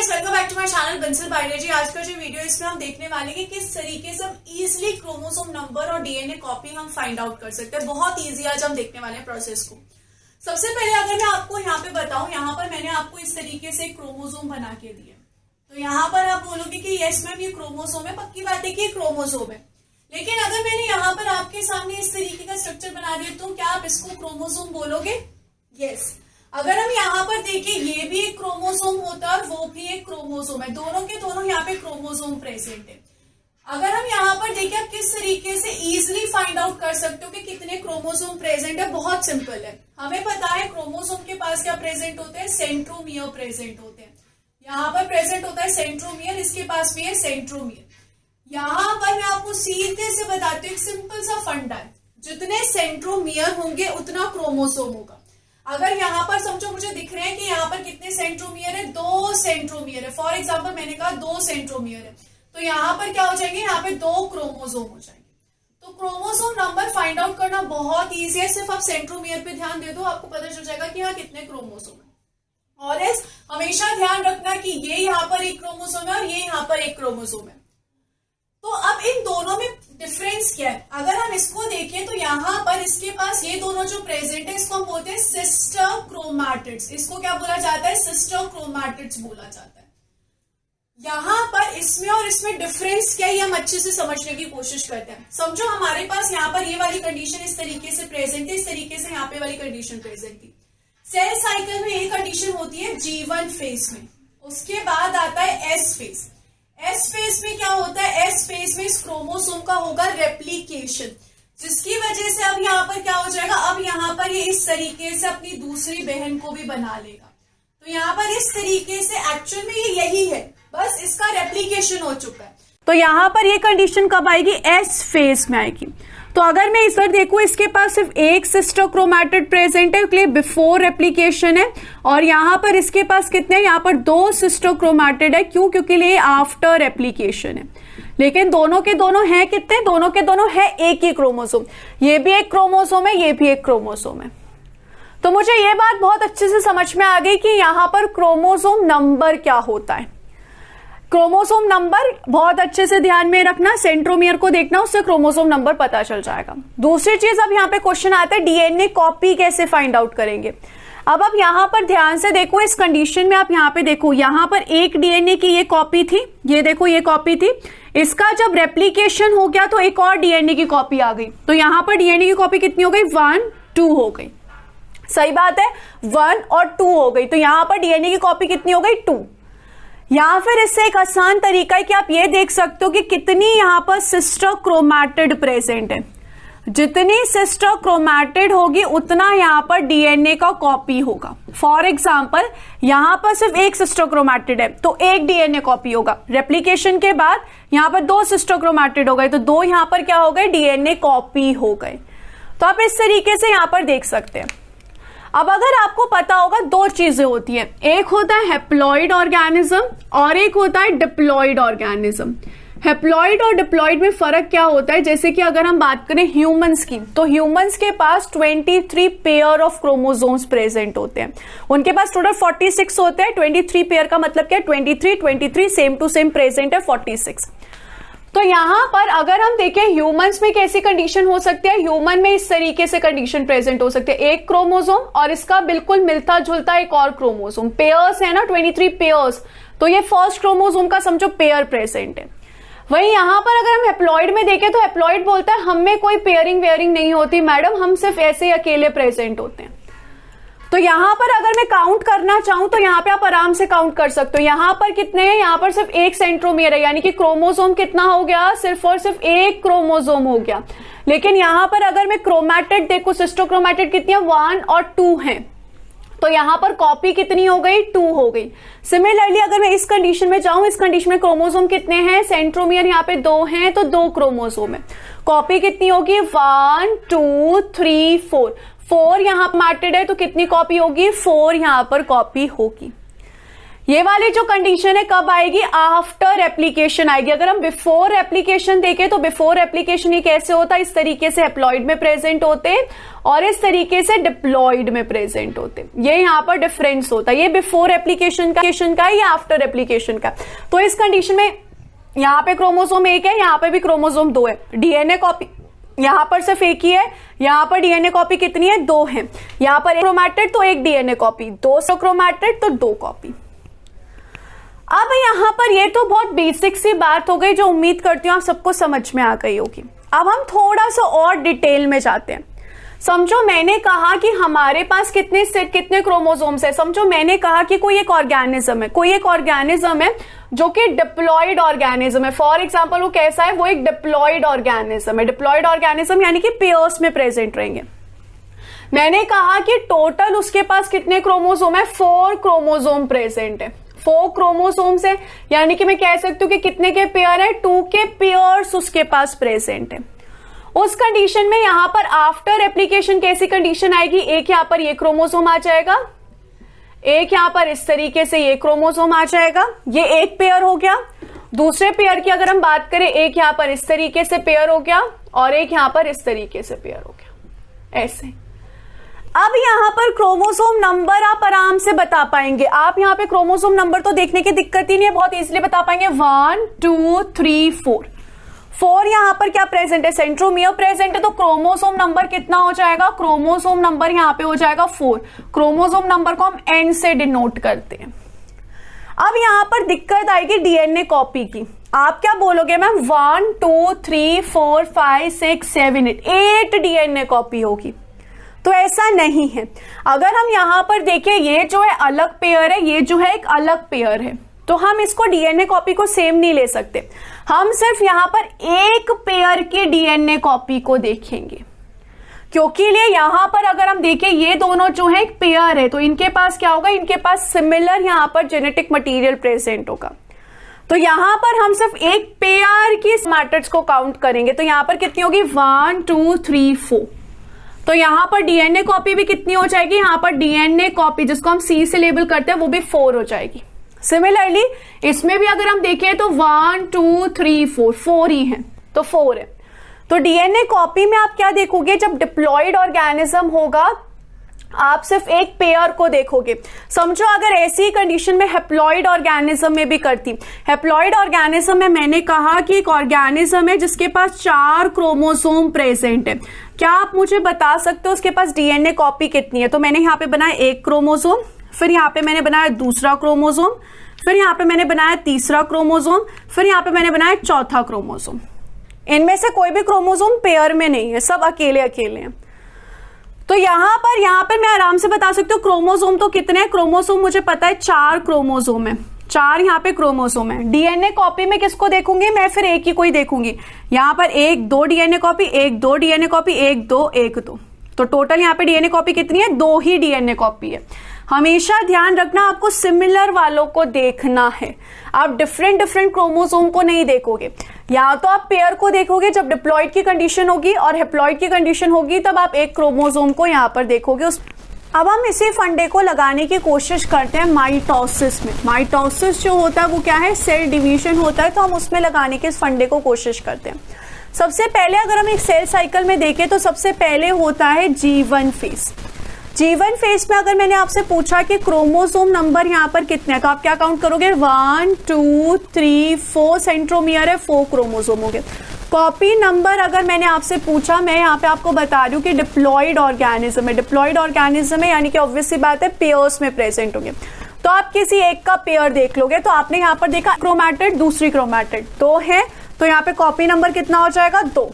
Guys, welcome back to my channel Bansal Biology. आज का जो वीडियो है इसमें हम देखने वाले हैं कि किस तरीके से हम इजीली क्रोमोसोम नंबर और डीएनए कॉपी हम फाइंड आउट कर सकते हैं। बहुत इजी आज हम देखने वाले हैं प्रोसेस को। सबसे पहले अगर मैं आपको यहाँ पे बताऊं, यहाँ पर मैंने आपको इस तरीके से क्रोमोसोम बना के दिए, तो यहाँ पर आप बोलोगे कि यस मैम ये क्रोमोसोम है, पक्की बात है कि क्रोमोसोम है। लेकिन अगर मैंने यहाँ पर आपके सामने इस तरीके का स्ट्रक्चर बना दिया तो क्या आप इसको क्रोमोसोम बोलोगे? यस। अगर हम यहाँ पर देखें, ये भी एक क्रोमोसोम होता है और वो भी एक क्रोमोसोम है, दोनों के दोनों यहाँ पे क्रोमोसोम प्रेजेंट है। अगर हम यहाँ पर देखें, आप किस तरीके से इजीली फाइंड आउट कर सकते हो कि कितने क्रोमोसोम प्रेजेंट है, बहुत सिंपल है। हमें पता है क्रोमोसोम के पास क्या प्रेजेंट होते हैं, सेंट्रोमियर प्रेजेंट होते हैं। यहाँ पर प्रेजेंट होता है सेंट्रोमियर, इसके पास भी है सेंट्रोमियर। यहाँ पर मैं आपको सीधे से बताती हूँ, एक सिंपल सा फंडा है, जितने सेंट्रोमियर होंगे उतना क्रोमोसोम होगा। अगर यहाँ पर समझो मुझे दिख रहे हैं कि यहाँ पर कितने सेंट्रोमियर है, 2 सेंट्रोमियर है। फॉर एग्जाम्पल मैंने कहा 2 सेंट्रोमियर है, तो यहाँ पर क्या हो जाएंगे, यहाँ पे 2 क्रोमोसोम हो जाएंगे। तो क्रोमोसोम नंबर फाइंड आउट करना बहुत ईजी है, सिर्फ आप सेंट्रोमियर पे ध्यान दे दो, आपको पता चल जाएगा कि यहाँ कितने क्रोमोसोम है। और इस हमेशा ध्यान रखना कि ये यहाँ पर एक क्रोमोसोम है और ये यहाँ पर एक क्रोमोसोम है। तो अब इन दोनों में डिफरेंस क्या है? अगर हम इसको देखें तो यहाँ पर इसके पास ये दोनों जो प्रेजेंट है इसको हम बोलते हैं सिस्टर क्रोमैटिड्स। इसको क्या बोला जाता है? सिस्टर क्रोमैटिड्स बोला जाता है। यहाँ पर इसमें और इसमें डिफरेंस क्या है, ये हम अच्छे से समझने की कोशिश करते हैं। समझो हमारे पास यहाँ पर ये वाली कंडीशन इस तरीके से प्रेजेंट है, इस तरीके से यहाँ पे वाली कंडीशन प्रेजेंट थी। सेल साइकिल में ये कंडीशन होती है G1 फेज में, उसके बाद आता है S फेज। एस फेज में क्या होता है? एस फेज में इस क्रोमोसोम का होगा रेप्लिकेशन, जिसकी वजह से अब यहाँ पर क्या हो जाएगा, अब यहाँ पर ये इस तरीके से अपनी दूसरी बहन को भी बना लेगा। तो यहाँ पर इस तरीके से एक्चुअल में ये यही है, बस इसका रेप्लिकेशन हो चुका है। तो यहाँ पर ये कंडीशन कब आएगी? एस फेज में आएगी। तो अगर मैं इस बार देखूं, इसके पास सिर्फ एक सिस्टर क्रोमैटिड प्रेजेंट है, इसलिए बिफोर रेप्लिकेशन है। और यहाँ पर इसके पास कितने हैं? यहाँ पर 2 सिस्टर क्रोमैटिड है। क्यों? क्योंकि ये आफ्टर रेप्लिकेशन है। लेकिन दोनों के दोनों हैं कितने? दोनों के दोनों है एक ही क्रोमोसोम। ये भी एक क्रोमोसोम है, ये भी एक क्रोमोसोम है। तो मुझे ये बात बहुत अच्छे से समझ में आ गई कि यहाँ पर क्रोमोसोम नंबर क्या होता है। क्रोमोसोम नंबर बहुत अच्छे से ध्यान में रखना, सेंट्रोमियर को देखना, उससे क्रोमोसोम नंबर पता चल जाएगा। दूसरी चीज, अब यहाँ पे क्वेश्चन आता है डीएनए कॉपी कैसे फाइंड आउट करेंगे। अब आप यहाँ पर ध्यान से देखो, इस कंडीशन में आप यहाँ पे देखो, यहाँ पर एक डीएनए की ये कॉपी थी, ये देखो ये कॉपी थी। इसका जब रेप्लिकेशन हो गया तो एक और डीएनए की कॉपी आ गई। तो यहाँ पर डीएनए की कॉपी कितनी हो गई? 1, 2 हो गई। सही बात है, 1 और 2 हो गई। तो यहाँ पर डीएनए की कॉपी कितनी हो गई? 2। या फिर इससे एक आसान तरीका है कि आप ये देख सकते हो कि कितनी यहाँ पर सिस्टर क्रोमैटिड प्रेजेंट है। जितनी सिस्टर क्रोमैटिड होगी उतना यहाँ पर डीएनए का कॉपी होगा। फॉर एग्जाम्पल यहाँ पर सिर्फ एक सिस्टर क्रोमैटिड है तो एक डीएनए कॉपी होगा। रेप्लिकेशन के बाद यहाँ पर 2 सिस्टर क्रोमैटिड हो गए तो 2 यहाँ पर क्या हो गए? डीएनए कॉपी हो गए। तो आप इस तरीके से यहाँ पर देख सकते हैं। अब अगर आपको पता होगा, 2 चीजें होती हैं, एक होता है हैप्लॉइड ऑर्गेनिज्म और एक होता है डिप्लॉइड ऑर्गेनिज्म। हैप्लॉइड और डिप्लॉइड में फर्क क्या होता है? जैसे कि अगर हम बात करें ह्यूमंस की, तो ह्यूमंस के पास 23 पेयर ऑफ क्रोमोसोम्स प्रेजेंट होते हैं। उनके पास टोटल 46 होते हैं। 23 पेयर का मतलब क्या है? 23 सेम टू सेम प्रेजेंट है 46। तो यहाँ पर अगर हम देखें ह्यूमंस में कैसी कंडीशन हो सकती है, ह्यूमन में इस तरीके से कंडीशन प्रेजेंट हो सकती है, एक क्रोमोसोम और इसका बिल्कुल मिलता जुलता एक और क्रोमोसोम। पेयर्स है ना, 23 पेयर्स, तो ये फर्स्ट क्रोमोसोम का समझो पेयर प्रेजेंट है। वहीं यहाँ पर अगर हम हैप्लॉइड में देखें तो हैप्लॉइड बोलता है हम में कोई पेयरिंग वेयरिंग नहीं होती मैडम, हम सिर्फ ऐसे ही अकेले प्रेजेंट होते हैं। तो यहाँ पर अगर मैं काउंट करना चाहूं तो यहाँ पे आप आराम से काउंट कर सकते हो। यहाँ पर कितने हैं? यहाँ पर सिर्फ एक सेंट्रोमियर है, यानी कि क्रोमोसोम कितना हो गया? सिर्फ और सिर्फ एक क्रोमोसोम हो गया। लेकिन यहाँ पर अगर मैं क्रोमैटिड देखो, सिस्टर क्रोमैटिड कितनी है? 1 और 2 हैं। तो यहाँ पर कॉपी कितनी हो गई? 2 हो गई। सिमिलरली अगर मैं इस कंडीशन में जाऊं, इस कंडीशन में क्रोमोसोम कितने हैं? सेंट्रोमियर यहाँ पे 2 हैं, तो 2 क्रोमोसोम है। कॉपी कितनी होगी? 1, 2, 3, 4 यहाँ मैटेड है तो कितनी कॉपी होगी? 4 यहाँ पर कॉपी होगी। ये वाली जो कंडीशन है कब आएगी, आफ्टर एप्लीकेशन आएगी। अगर हम बिफोर एप्लीकेशन देखें तो बिफोर एप्लीकेशन ये कैसे होता है, इस तरीके से हैप्लॉइड में प्रेजेंट होते और इस तरीके से डिप्लॉइड में प्रेजेंट होते। ये यहां पर डिफरेंस होता है, ये बिफोर एप्लीकेशन का या आफ्टर एप्लीकेशन का। तो इस कंडीशन में यहां पे क्रोमोसोम 1 है, यहां पे भी क्रोमोसोम 2 है, डीएनए कॉपी यहां पर सिर्फ एक ही है, यहां पर डीएनए कॉपी कितनी है, 2 है। यहां पर एक क्रोमैटिड तो एक डीएनए कॉपी, 2 क्रोमैटिड तो 2 कॉपी। अब यहां पर ये तो बहुत बेसिक सी बात हो गई जो उम्मीद करती हूं आप सबको समझ में आ गई होगी। अब हम थोड़ा सा और डिटेल में जाते हैं। समझो मैंने कहा कि हमारे पास कितने क्रोमोसोम्स है। समझो मैंने कहा कि कोई एक ऑर्गेनिज्म है जो कि डिप्लॉइड ऑर्गेनिज्म है। फॉर एग्जांपल वो कैसा है, वो एक डिप्लॉइड ऑर्गेनिज्म है। डिप्लॉइड ऑर्गेनिज्म यानी कि पेयर्स में प्रेजेंट रहेंगे। मैंने कहा कि टोटल उसके पास कितने क्रोमोसोम है, 4 क्रोमोसोम प्रेजेंट है। 4 क्रोमोसोम्स है, यानी कि मैं कह सकती हूँ कि कितने के पेयर है, 2 के पेयर्स उसके पास प्रेजेंट है। उस कंडीशन में यहां पर आफ्टर एप्लीकेशन कैसी कंडीशन आएगी, एक यहां पर ये क्रोमोसोम आ जाएगा, एक यहां पर इस तरीके से ये क्रोमोसोम आ जाएगा। ये एक पेयर हो गया। दूसरे पेयर की अगर हम बात करें, एक यहां पर इस तरीके से पेयर हो गया और एक यहां पर इस तरीके से पेयर हो गया, ऐसे। अब यहां पर क्रोमोसोम नंबर आप आराम से बता पाएंगे। आप यहां पे क्रोमोसोम नंबर तो देखने की दिक्कत ही नहीं है, बहुत इजीली बता पाएंगे। 1 2 3 4 यहां पर क्या प्रेजेंट है, सेंट्रोमियर प्रेजेंट है, तो क्रोमोसोम नंबर कितना हो जाएगा, क्रोमोसोम नंबर यहां पे हो जाएगा 4। क्रोमोसोम नंबर को हम n से डिनोट करते हैं। अब यहां पर दिक्कत आएगी डीएनए कॉपी की। आप क्या बोलोगे मैम, 1 2 3 4 5 6 7 8 डीएनए कॉपी होगी। तो ऐसा नहीं है। अगर हम यहां पर देखें, ये जो है अलग पेयर है, ये जो है एक अलग पेयर है, तो हम इसको डीएनए कॉपी को सेम नहीं ले सकते। हम सिर्फ यहां पर एक पेयर की डीएनए कॉपी को देखेंगे, क्योंकि लिए यहां पर अगर हम देखें ये दोनों जो है एक पेयर है, तो इनके पास क्या होगा, इनके पास सिमिलर यहां पर जेनेटिक मटेरियल प्रेजेंट होगा। तो यहां पर हम सिर्फ एक पेयर की मैट्रिक्स को काउंट करेंगे। तो यहां पर कितनी होगी, 1 2 3 4। तो यहां पर डीएनए कॉपी भी कितनी हो जाएगी, यहां पर डीएनए कॉपी जिसको हम सी से लेबल करते हैं वो भी 4 हो जाएगी। सिमिलरली इसमें भी अगर हम देखें तो 1 2 3 4 ही है, तो 4 है। तो डीएनए कॉपी में आप क्या देखोगे, जब डिप्लॉइड ऑर्गेनिज्म होगा आप सिर्फ एक पेयर को देखोगे। समझो अगर ऐसी कंडीशन में हैप्लॉइड ऑर्गेनिज्म में भी करती। हैप्लॉइड ऑर्गेनिज्म में मैंने कहा कि एक ऑर्गेनिज्म है जिसके पास 4 क्रोमोसोम प्रेजेंट है। क्या आप मुझे बता सकते हो उसके पास डीएनए कॉपी कितनी है? तो मैंने यहाँ पे बनाया एक क्रोमोसोम, फिर यहाँ पे मैंने बनाया दूसरा क्रोमोसोम, फिर यहाँ पे मैंने बनाया तीसरा क्रोमोसोम, फिर यहाँ पे मैंने बनाया चौथा क्रोमोसोम। इनमें से कोई भी क्रोमोसोम पेयर में नहीं है, सब अकेले अकेले हैं। तो यहां पर मैं आराम से बता सकती हूँ क्रोमोसोम तो कितने हैं। क्रोमोसोम मुझे पता है 4 क्रोमोसोम है, 4 यहाँ पे क्रोमोसोम है। डीएनए कॉपी में किसको देखूंगी मैं, फिर एक ही कोई देखूंगी। यहाँ पर 1 2 डीएनए कॉपी, 1 2 डीएनए कॉपी, 1 2 1 2। तो टोटल यहाँ पे डीएनए कॉपी कितनी है, 2 ही डीएनए कॉपी है। हमेशा ध्यान रखना आपको सिमिलर वालों को देखना है, आप डिफरेंट क्रोमोसोम को नहीं देखोगे। या तो आप पेयर को देखोगे जब डिप्लॉइड की कंडीशन होगी, और हैप्लॉइड की कंडीशन होगी तब आप एक क्रोमोसोम को यहाँ पर देखोगे। अब हम इसी फंडे को लगाने की कोशिश करते हैं माइटोसिस में। माइटोसिस जो होता है वो क्या है, सेल डिवीजन होता है, तो हम उसमें लगाने के इस फंडे को कोशिश करते हैं। सबसे पहले अगर हम एक सेल साइकिल में देखें तो सबसे पहले होता है G1 फेज। G1 फेज में अगर मैंने आपसे पूछा कि क्रोमोसोम नंबर यहाँ पर कितने हैं, तो आप क्या काउंट करोगे, 1 2 3 4 सेंट्रोमियर है, 4 क्रोमोसोम हो गए। कॉपी नंबर अगर मैंने आपसे पूछा, मैं यहाँ पे आपको बता रही हूँ कि डिप्लॉइड ऑर्गेनिज्म है, डिप्लॉइड ऑर्गेनिज्म है यानी कि ऑब्वियस सी बात है पेयर्स में प्रेजेंट होंगे। तो आप किसी एक का पेयर देख लोगे, तो आपने यहाँ पर देखा क्रोमैटिड, दूसरी क्रोमैटिड 2 है, तो यहाँ पे कॉपी नंबर कितना हो जाएगा, 2।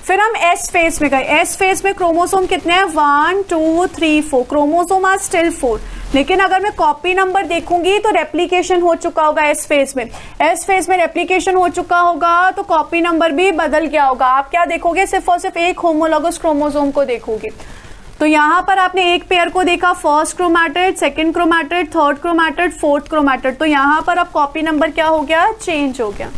फिर हम एस फेज में गए। एस फेज में क्रोमोसोम कितने हैं, 1 2 3 4। क्रोमोसोम आर स्टिल 4, लेकिन अगर मैं कॉपी नंबर देखूंगी तो रेप्लिकेशन हो चुका होगा एस फेज में। एस फेज में रेप्लिकेशन हो चुका होगा तो कॉपी नंबर भी बदल गया होगा। आप क्या देखोगे, सिर्फ और सिर्फ एक होमोलॉगस क्रोमोसोम को देखोगे। तो यहाँ पर आपने एक पेयर को देखा, first chromatid, second chromatid, third chromatid, fourth chromatid. तो यहाँ पर अब कॉपी नंबर क्या हो गया, चेंज हो गया।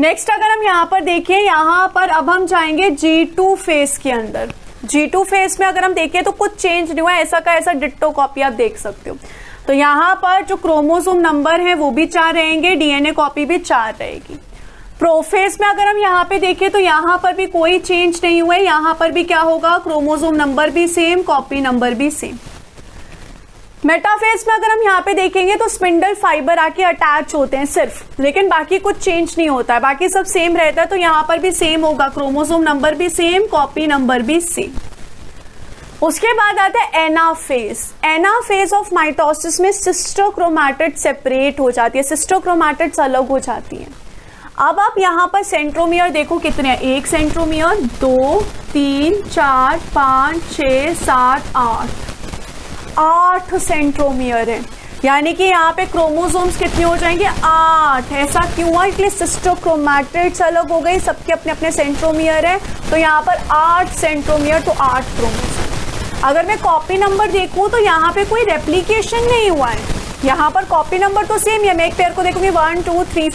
नेक्स्ट अगर हम यहाँ पर देखें, यहाँ पर अब हम जाएंगे G2 फेज के अंदर। G2 फेज में अगर हम देखें तो कुछ चेंज नहीं हुआ, ऐसा का ऐसा डिट्टो कॉपी आप देख सकते हो। तो यहाँ पर जो क्रोमोसोम नंबर है वो भी 4 रहेंगे, डीएनए कॉपी भी 4 रहेगी। प्रोफेज में अगर हम यहाँ पे देखें तो यहाँ पर भी कोई चेंज नहीं हुआ है, यहाँ पर भी क्या होगा, क्रोमोसोम नंबर भी सेम, कॉपी नंबर भी सेम। मेटाफेज में अगर हम यहाँ पे देखेंगे तो स्पिंडल फाइबर आके अटैच होते हैं सिर्फ, लेकिन बाकी कुछ चेंज नहीं होता है, बाकी सब सेम रहता है। तो यहाँ पर भी सेम होगा, क्रोमोसोम नंबर भी सेम, कॉपी नंबर भी सेम। उसके बाद आता है एनाफेज। एनाफेज ऑफ माइटोसिस में सिस्टर क्रोमैटिड सेपरेट हो जाती है, सिस्टर क्रोमैटिड्स अलग हो जाती है। अब आप यहाँ पर सेंट्रोमियर देखो कितने हैं, 1 सेंट्रोमियर, 2, 3, 4, 5, 6, 7, 8 सेंट्रोमियर है, यानी कि यहाँ पे क्रोमोसोम्स कितने हो जाएंगे, 8। ऐसा क्यों हुआ, इसलिए सिस्टर क्रोमैटिड्स अलग हो गई, सबके अपने अपने सेंट्रोमियर है, तो यहाँ पर 8 सेंट्रोमियर, तो 8 क्रोमोसोम। अगर मैं कॉपी नंबर देखूं तो यहाँ पे कोई रेप्लीकेशन नहीं हुआ है, यहाँ पर कॉपी नंबर तो सेम है। मैं एक पेयर को देखूंगी 1 2 3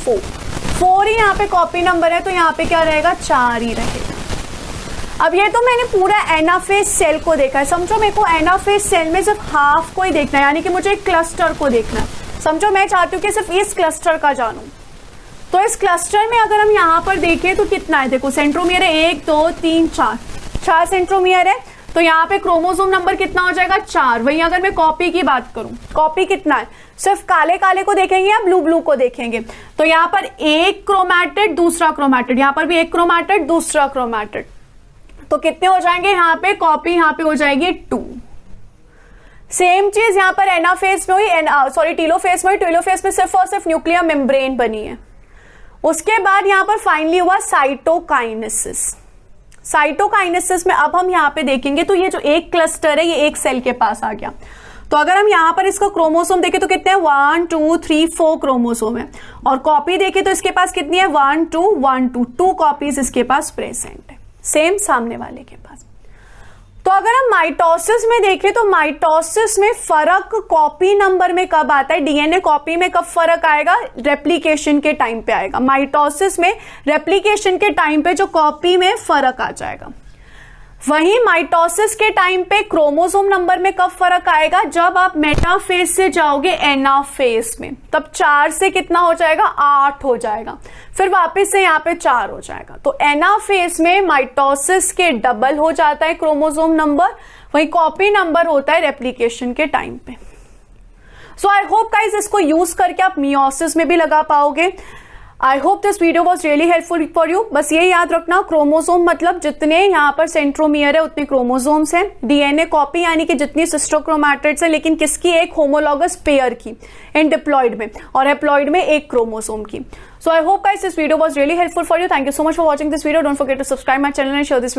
4 ही यहाँ पे कॉपी नंबर है, तो यहाँ पे क्या रहेगा, 4 ही रहेगा। अब ये तो मैंने पूरा एनाफेज सेल को देखा है, समझो मेरे को एनाफेज सेल में सिर्फ हाफ को ही देखना है, यानी कि मुझे एक क्लस्टर को देखना है। समझो मैं चाहती हूँ कि सिर्फ इस क्लस्टर का जानूं, तो इस क्लस्टर में अगर हम यहाँ पर देखें तो कितना है, देखो सेंट्रोमियर है 1 2 3 4 सेंट्रोमियर है, तो यहाँ पे क्रोमोसोम नंबर कितना हो जाएगा, 4। वहीं अगर मैं कॉपी की बात करूं, कॉपी कितना है, सिर्फ काले काले को देखेंगे या ब्लू ब्लू को देखेंगे, तो यहाँ पर एक क्रोमैटिड दूसरा क्रोमैटिड, यहाँ पर भी एक क्रोमैटिड दूसरा क्रोमैटिड, तो कितने हो जाएंगे यहाँ पे, कॉपी यहाँ पे हो जाएगी 2। सेम चीज यहाँ पर एनाफेज में हुई, टीलोफेज में हुई, टीलोफेज में सिर्फ और सिर्फ न्यूक्लियर मेम्ब्रेन बनी है। उसके बाद यहाँ पर फाइनली हुआ साइटोकाइनेसिस। साइटोकाइनेसिस में अब हम यहाँ पे देखेंगे तो ये जो एक क्लस्टर है ये एक सेल के पास आ गया, तो अगर हम यहाँ पर इसका क्रोमोसोम देखें तो कितने हैं, 1 2 3 4 क्रोमोसोम है, और कॉपी देखें तो इसके पास कितनी है, 1 2 1 2 2 कॉपीज इसके पास प्रेजेंट है, सेम सामने वाले के पास। तो अगर हम माइटोसिस में देखें तो माइटोसिस में फर्क कॉपी नंबर में कब आता है, डीएनए कॉपी में कब फर्क आएगा, रेप्लिकेशन के टाइम पे आएगा। माइटोसिस में रेप्लिकेशन के टाइम पे जो कॉपी में फर्क आ जाएगा। वहीं माइटोसिस के टाइम पे क्रोमोसोम नंबर में कब फर्क आएगा, जब आप मेटाफेज से जाओगे एनाफेज में, तब 4 से कितना हो जाएगा, 8 हो जाएगा, फिर वापस से यहाँ पे 4 हो जाएगा। तो एनाफेज में माइटोसिस के डबल हो जाता है क्रोमोसोम नंबर, वहीं कॉपी नंबर होता है रेप्लिकेशन के टाइम पे। सो आई होप गाइस इसको यूज करके आप मियोसिस में भी लगा पाओगे। I hope this video was really helpful for you. बस ये याद रखना, क्रोमोसोम मतलब जितने यहाँ पर सेंट्रोमियर है उतने क्रोमोसोम्स हैं, डीएनए कॉपी यानी कि जितनी सिस्टर क्रोमैटिड्स है, लेकिन किसकी, एक होमोलॉगस पेयर की इन डिप्लॉइड में, और हैप्लॉइड में एक क्रोमोसोम की। So I hope guys this video was really helpful for you. Thank you so much for watching this video. Don't forget to subscribe my channel and share this